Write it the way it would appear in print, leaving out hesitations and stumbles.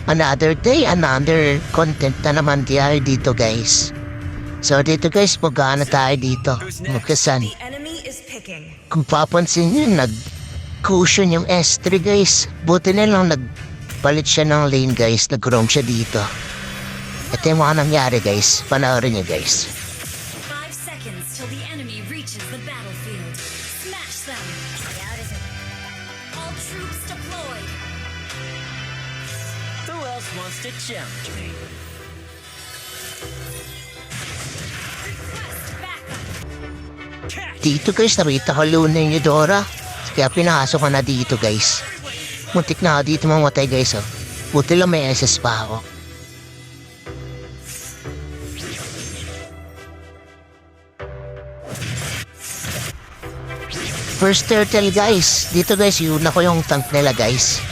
Another day, another content na naman tayo dito guys. So dito guys, magana tayo dito. Magkasan. The enemy is picking. Kung papansin nyo, nag-cushion yung S3 guys. Buti na lang nagpalit siya ng lane guys. Nag-roam siya dito. Ito yung mga nangyari guys. Panoorin nyo guys. 5 seconds till the enemy reaches the battlefield. Smash them! All troops deployed! Who else wants to challenge me? Request backup! Dito guys, nakita ko Luna yung Eudora. Kaya pinasok ko na dito guys. Muntik na ako dito mamatay guys oh. Buti lang may SS pa ako. First turtle guys. Dito guys, yun ako yung tank nila guys.